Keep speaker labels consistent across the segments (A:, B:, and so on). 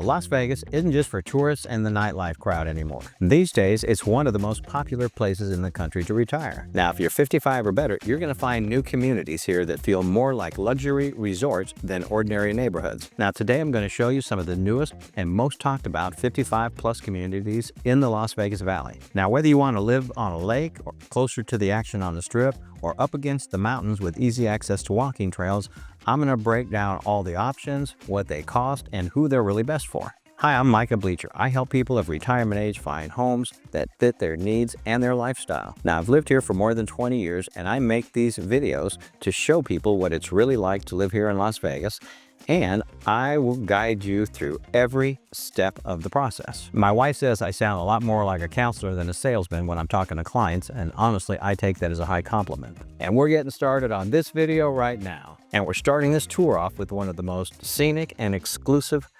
A: Well, Las Vegas isn't just for tourists and the nightlife crowd anymore. These days, it's one of the most popular places in the country to retire. Now, if you're 55 or better, you're going to find new communities here that feel more like luxury resorts than ordinary neighborhoods. Now, today I'm going to show you some of the newest and most talked about 55-plus communities in the Las Vegas Valley. Now, whether you want to live on a lake or closer to the action on the Strip or up against the mountains with easy access to walking trails, I'm going to break down all the options, what they cost, and who they're really best for. Hi, I'm Micah Bleecher. I help people of retirement age find homes that fit their needs and their lifestyle. Now, I've lived here for more than 20 years, and I make these videos to show people what it's really like to live here in Las Vegas, and I will guide you through every step of the process. My wife says I sound a lot more like a counselor than a salesman when I'm talking to clients, and honestly, I take that as a high compliment. And we're getting started on this video right now. And we're starting this tour off with one of the most scenic and exclusive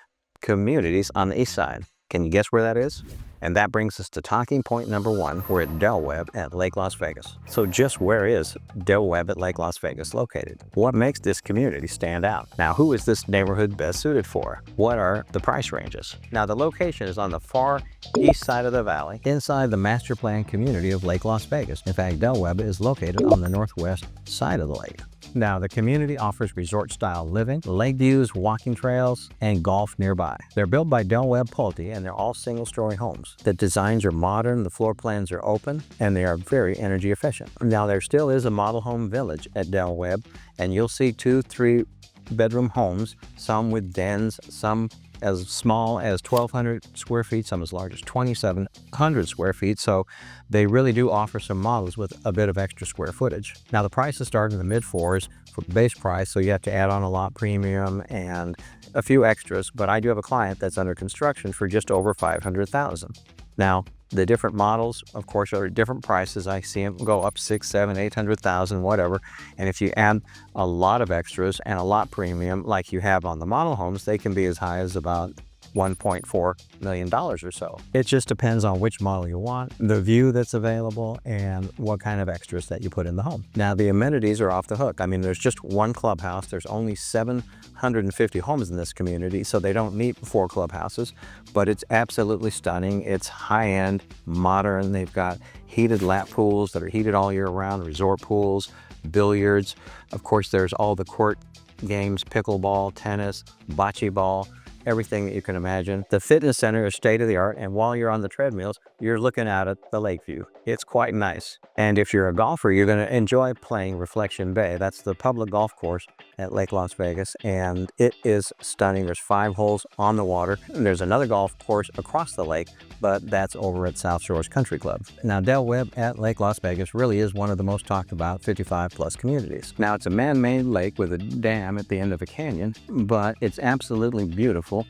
A: communities on the east side. Can you guess where that is? And that brings us to talking point number one. We're at Del Webb at Lake Las Vegas. So just where is Del Webb at Lake Las Vegas located? What makes this community stand out? Now, who is this neighborhood best suited for? What are the price ranges? Now, the location is on the far east side of the valley, inside the master plan community of Lake Las Vegas. In fact, Del Webb is located on the northwest side of the lake. Now, the community offers resort-style living, lake views, walking trails, and golf nearby. They're built by Del Webb Pulte, and they're all single-story homes. The designs are modern, the floor plans are open, and they are very energy efficient. Now, there still is a model home village at Del Webb, and you'll see 2, 3-bedroom homes, some with dens, some as small as 1,200 square feet, some as large as 2,700 square feet. So they really do offer some models with a bit of extra square footage. Now, the prices start in the mid-4s for base price, so you have to add on a lot premium and a few extras, but I do have a client that's under construction for just over $500,000. Now, the different models, of course, are different prices. I see them go up 6, 7, 800,000, whatever. And if you add a lot of extras and a lot premium, like you have on the model homes, they can be as high as about $1.4 million or so. It just depends on which model you want, the view that's available, and what kind of extras that you put in the home. Now, the amenities are off the hook. I mean, there's just one clubhouse. There's only 750 homes in this community, so they don't need 4 clubhouses, but it's absolutely stunning. It's high-end, modern. They've got heated lap pools that are heated all year round, resort pools, billiards. Of course, there's all the court games, pickleball, tennis, bocce ball, everything that you can imagine. The fitness center is state-of-the-art, and while you're on the treadmills, you're looking out at the lake view. It's quite nice. And if you're a golfer, you're going to enjoy playing Reflection Bay. That's the public golf course at Lake Las Vegas, and it is stunning. There's 5 holes on the water. And there's another golf course across the lake, but that's over at South Shores Country Club. Now, Del Webb at Lake Las Vegas really is one of the most talked about 55-plus communities. Now, it's a man-made lake with a dam at the end of a canyon, but it's absolutely beautiful.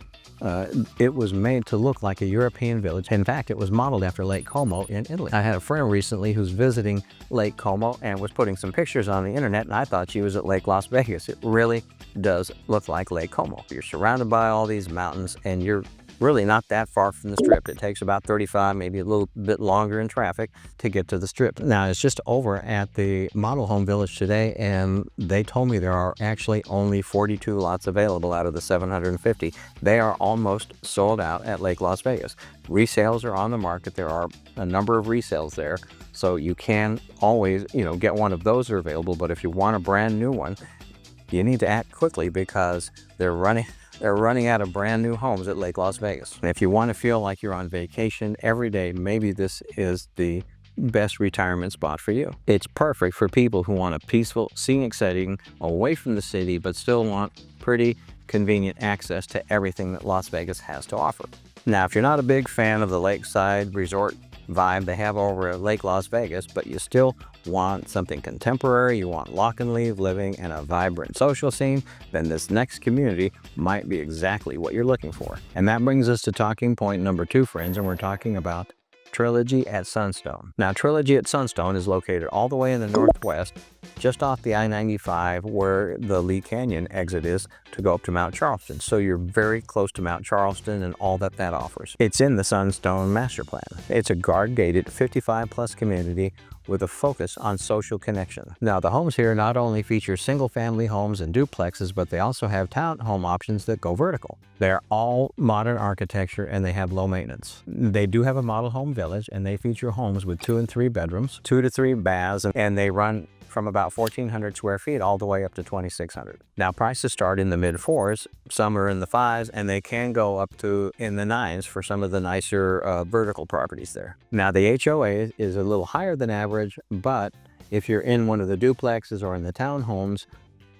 A: It was made to look like a European village. In fact, it was modeled after Lake Como in Italy. I had a friend recently who's visiting Lake Como and was putting some pictures on the internet, and I thought she was at Lake Las Vegas. It really does look like Lake Como. You're surrounded by all these mountains, and you're really not that far from the Strip. It takes about 35, maybe a little bit longer in traffic to get to the Strip. Now, it's just over at the model home village today, and they told me there are actually only 42 lots available out of the 750. They are almost sold out at Lake Las Vegas. Resales are on the market. There are a number of resales there, so you can always, get one of those are available. But if you want a brand new one, you need to act quickly because they're running out of brand new homes at Lake Las Vegas. And if you want to feel like you're on vacation every day, maybe this is the best retirement spot for you. It's perfect for people who want a peaceful, scenic setting away from the city, but still want pretty convenient access to everything that Las Vegas has to offer. Now, if you're not a big fan of the lakeside resort vibe they have over at Lake Las Vegas, but you still want something contemporary, you want lock and leave living and a vibrant social scene, then this next community might be exactly what you're looking for. And that brings us to talking point number 2, friends, and we're talking about Trilogy at Sunstone. Now, Trilogy at Sunstone is located all the way in the northwest, just off the I-95 where the Lee Canyon exit is to go up to Mount Charleston. So you're very close to Mount Charleston and all that that offers. It's in the Sunstone master plan. It's a guard-gated 55-plus community with a focus on social connection. Now, the homes here not only feature single-family homes and duplexes, but they also have townhome options that go vertical. They're all modern architecture and they have low maintenance. They do have a model home village and they feature homes with 2 and 3 bedrooms, 2 to 3 baths, and they run from about 1,400 square feet all the way up to 2,600. Now, prices start in the mid-4s, some are in the 5s, and they can go up to in the 9s for some of the nicer vertical properties there. Now, the HOA is a little higher than average, but if you're in one of the duplexes or in the townhomes,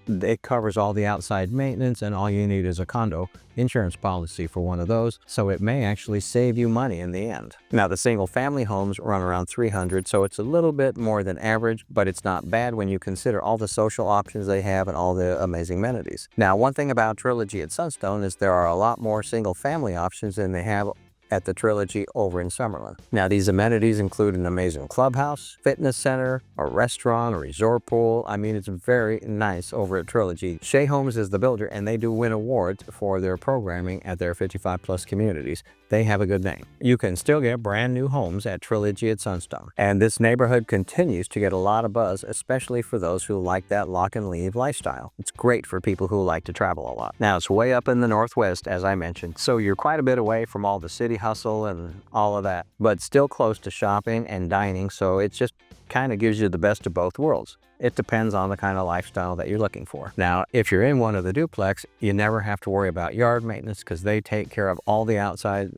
A: it covers all the outside maintenance, and all you need is a condo insurance policy for one of those, so it may actually save you money in the end. Now, the single family homes run around 300, so it's a little bit more than average, but it's not bad when you consider all the social options they have and all the amazing amenities. Now, one thing about Trilogy at Sunstone is there are a lot more single family options than they have at the Trilogy over in Summerlin. Now, these amenities include an amazing clubhouse, fitness center, a restaurant, a resort pool. I mean, it's very nice over at Trilogy. Shea Homes is the builder, and they do win awards for their programming at their 55-plus communities. They have a good name. You can still get brand new homes at Trilogy at Sunstone. And this neighborhood continues to get a lot of buzz, especially for those who like that lock and leave lifestyle. It's great for people who like to travel a lot. Now, it's way up in the northwest, as I mentioned, so you're quite a bit away from all the city hustle and all of that, but still close to shopping and dining, so it just kind of gives you the best of both worlds. It depends on the kind of lifestyle that you're looking for. Now, if you're in one of the duplex, you never have to worry about yard maintenance because they take care of all the outside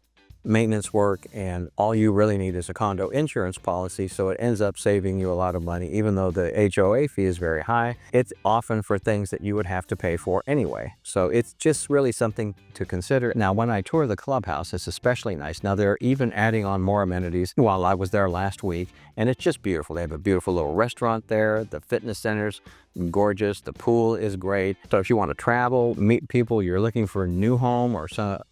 A: maintenance work, and all you really need is a condo insurance policy, so it ends up saving you a lot of money. Even though the HOA fee is very high, it's often for things that you would have to pay for anyway, so it's just really something to consider. Now, when I tour the clubhouse, it's especially nice. Now, they're even adding on more amenities while I was there last week, and it's just beautiful. They have a beautiful little restaurant there. The fitness center's gorgeous. The pool is great. So if you want to travel, meet people, you're looking for a new home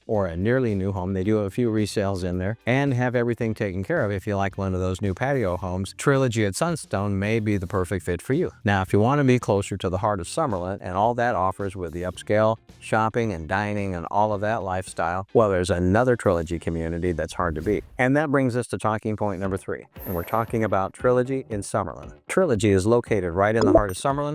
A: or a nearly new home, they do have a few resales in there and have everything taken care of. If you like one of those new patio homes, Trilogy at Sunstone may be the perfect fit for you. Now, if you want to be closer to the heart of Summerlin and all that offers with the upscale shopping and dining and all of that lifestyle, well, there's another Trilogy community that's hard to beat. And that brings us to talking point number 3. And we're talking about Trilogy in Summerlin. Trilogy is located right in the heart of Summerlin.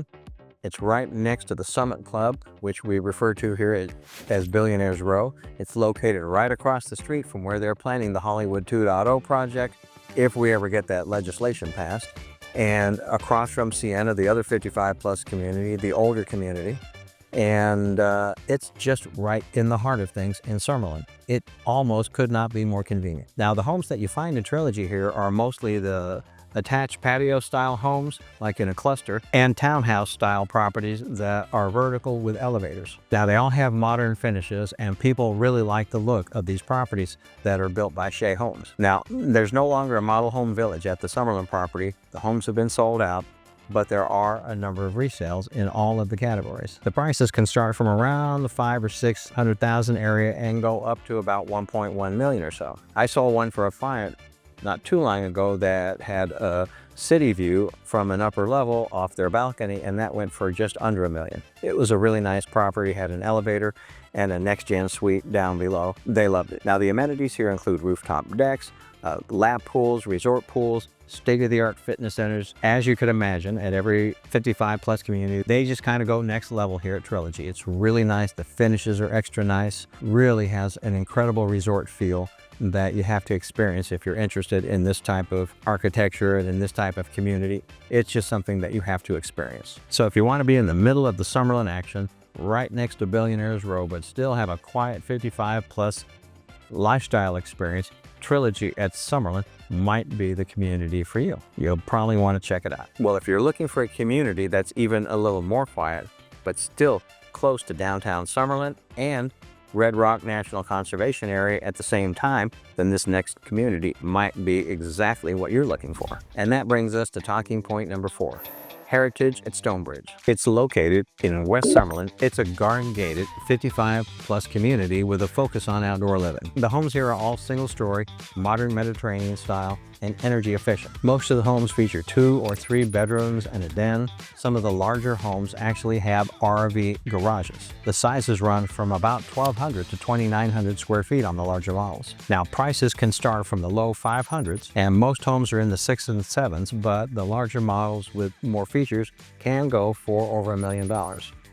A: It's right next to the Summit Club, which we refer to here as Billionaires Row. It's located right across the street from where they're planning the Hollywood 2.0 project, if we ever get that legislation passed, and across from Sienna, the other 55-plus community, the older community. And it's just right in the heart of things in Summerlin. It almost could not be more convenient. Now, the homes that you find in Trilogy here are mostly the attached patio-style homes, like in a cluster, and townhouse-style properties that are vertical with elevators. Now, they all have modern finishes, and people really like the look of these properties that are built by Shea Homes. Now, there's no longer a model home village at the Summerlin property. The homes have been sold out, but there are a number of resales in all of the categories. The prices can start from around the $500,000 or $600,000 area and go up to about $1.1 million or so. I sold one for a client not too long ago that had a city view from an upper level off their balcony, and that went for just under $1 million. It was a really nice property, had an elevator and a next-gen suite down below. They loved it. Now, the amenities here include rooftop decks, lap pools, resort pools, state-of-the-art fitness centers. As you could imagine, at every 55-plus community, they just kind of go next level here at Trilogy. It's really nice. The finishes are extra nice. Really has an incredible resort feel that you have to experience if you're interested in this type of architecture and in this type of community. It's just something that you have to experience. So if you want to be in the middle of the Summerlin action, right next to Billionaires Row, but still have a quiet 55-plus lifestyle experience, Trilogy at Summerlin might be the community for you. You'll probably want to check it out. Well, if you're looking for a community that's even a little more quiet, but still close to downtown Summerlin and Red Rock National Conservation Area at the same time, then this next community might be exactly what you're looking for. And that brings us to talking point number 4. Heritage at Stonebridge. It's located in West Summerlin. It's a garden-gated 55-plus community with a focus on outdoor living. The homes here are all single-story, modern Mediterranean style, and energy efficient. Most of the homes feature 2 or 3 bedrooms and a den. Some of the larger homes actually have RV garages. The sizes run from about 1,200 to 2,900 square feet on the larger models. Now, prices can start from the low 500s, and most homes are in the 6s and 7s, but the larger models with more features can go for over $1 million.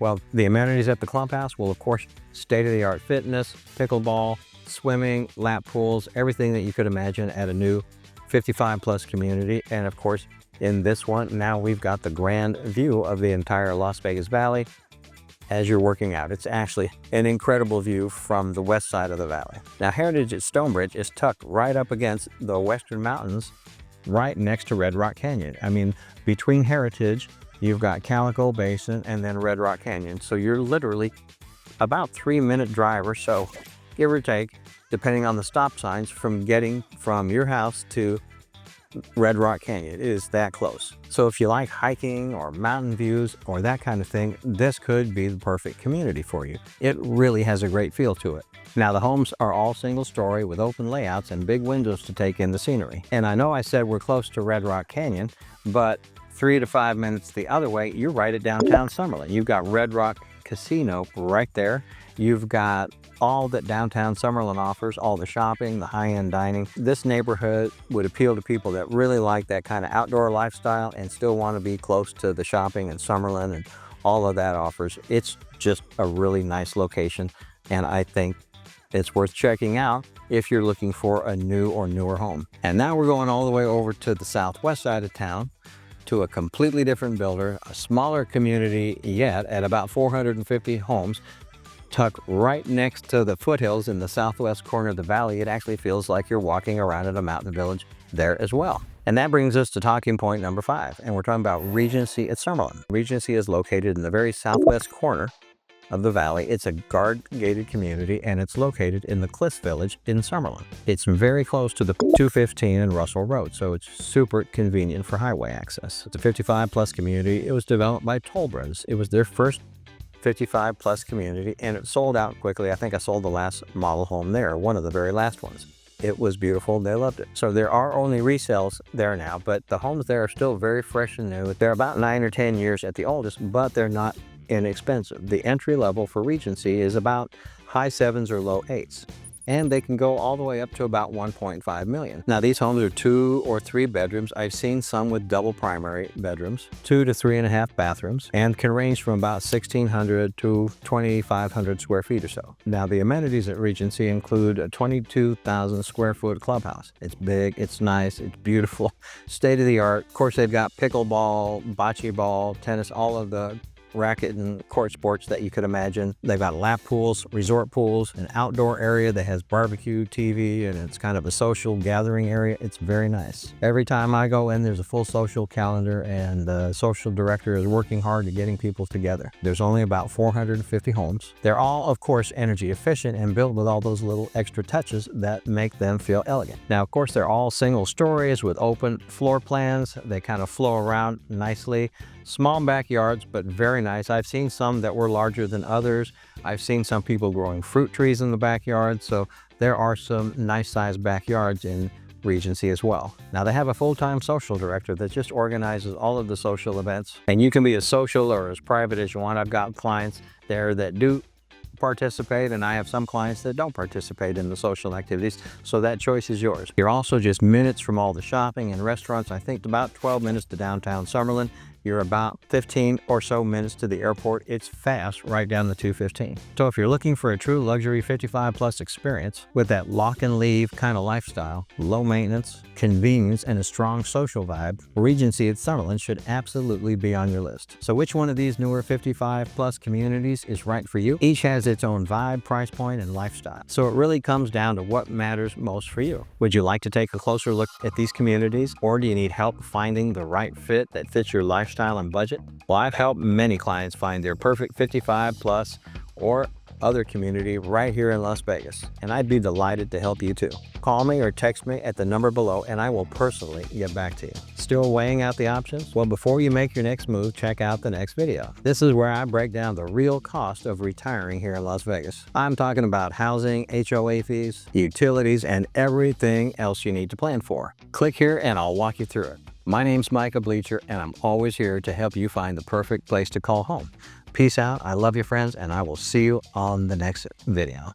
A: Well, the amenities at the clubhouse will, of course, state-of-the-art fitness, pickleball, swimming, lap pools, everything that you could imagine at a new 55-plus community. And of course, in this one, now we've got the grand view of the entire Las Vegas Valley as you're working out. It's actually an incredible view from the west side of the valley. Now, Heritage at Stonebridge is tucked right up against the Western Mountains, right next to Red Rock Canyon. I mean, between Heritage, you've got Calico Basin and then Red Rock Canyon. So you're literally about 3-minute drive or so, give or take, depending on the stop signs, from getting from your house to Red Rock Canyon. It is that close. So if you like hiking or mountain views or that kind of thing, this could be the perfect community for you. It really has a great feel to it. Now, the homes are all single story with open layouts and big windows to take in the scenery. And I know I said we're close to Red Rock Canyon, but 3 to 5 minutes the other way, you're right at downtown Summerlin. You've got Red Rock Casino right there. You've got all that downtown Summerlin offers, all the shopping, the high-end dining. This neighborhood would appeal to people that really like that kind of outdoor lifestyle and still want to be close to the shopping and Summerlin and all of that offers. It's just a really nice location, and I think it's worth checking out if you're looking for a new or newer home. And now we're going all the way over to the southwest side of town to a completely different builder, a smaller community yet at about 450 homes, tucked right next to the foothills in the southwest corner of the valley. It actually feels like you're walking around in a mountain village there as well. And that brings us to talking point number 5, and we're talking about Regency at Summerlin. Regency is located in the very southwest corner of the valley. It's a guard-gated community, and it's located in the Cliffs Village in Summerlin. It's very close to the 215 and Russell Road, so it's super convenient for highway access. It's a 55-plus community. It was developed by Toll Brothers. It was their first 55-plus community, and it sold out quickly. I think I sold the last model home there, one of the very last ones. It was beautiful. They loved it. So there are only resales there now, but the homes there are still very fresh and new. They're about 9 or 10 years at the oldest, but they're not inexpensive. The entry level for Regency is about high 7s or low 8s. And they can go all the way up to about 1.5 million. Now, these homes are 2 or 3 bedrooms. I've seen some with double primary bedrooms, 2 to 3.5 bathrooms, and can range from about 1,600 to 2,500 square feet or so. Now, the amenities at Regency include a 22,000 square foot clubhouse. It's big, it's nice, it's beautiful, state of the art. Of course, they've got pickleball, bocce ball, tennis, all of the racket and court sports that you could imagine. They've got lap pools, resort pools, an outdoor area that has barbecue, TV, and it's kind of a social gathering area. It's very nice. Every time I go in, there's a full social calendar, and the social director is working hard at getting people together. There's only about 450 homes. They're all, of course, energy efficient and built with all those little extra touches that make them feel elegant. Now, of course, they're all single stories with open floor plans. They kind of flow around nicely. Small backyards, but very nice. I've seen some that were larger than others. I've seen some people growing fruit trees in the backyard, so there are some nice sized backyards in Regency as well. Now, they have a full-time social director that just organizes all of the social events, and you can be as social or as private as you want. I've got clients there that do participate, and I have some clients that don't participate in the social activities, so that choice is yours. You're also just minutes from all the shopping and restaurants. I think about 12 minutes to downtown Summerlin. You're about 15 or so minutes to the airport. It's fast right down the 215. So if you're looking for a true luxury 55-plus experience with that lock and leave kind of lifestyle, low maintenance, convenience, and a strong social vibe, Regency at Summerlin should absolutely be on your list. So which one of these newer 55-plus communities is right for you? Each has its own vibe, price point, and lifestyle. So it really comes down to what matters most for you. Would you like to take a closer look at these communities, or do you need help finding the right fit that fits your lifestyle and budget? Well, I've helped many clients find their perfect 55-plus or other community right here in Las Vegas, and I'd be delighted to help you too. Call me or text me at the number below and I will personally get back to you. Still weighing out the options? Well, before you make your next move, check out the next video. This is where I break down the real cost of retiring here in Las Vegas. I'm talking about housing, HOA fees, utilities, and everything else you need to plan for. Click here and I'll walk you through it. My name's Micah Bleecher and I'm always here to help you find the perfect place to call home. Peace out. I love you, friends, and I will see you on the next video.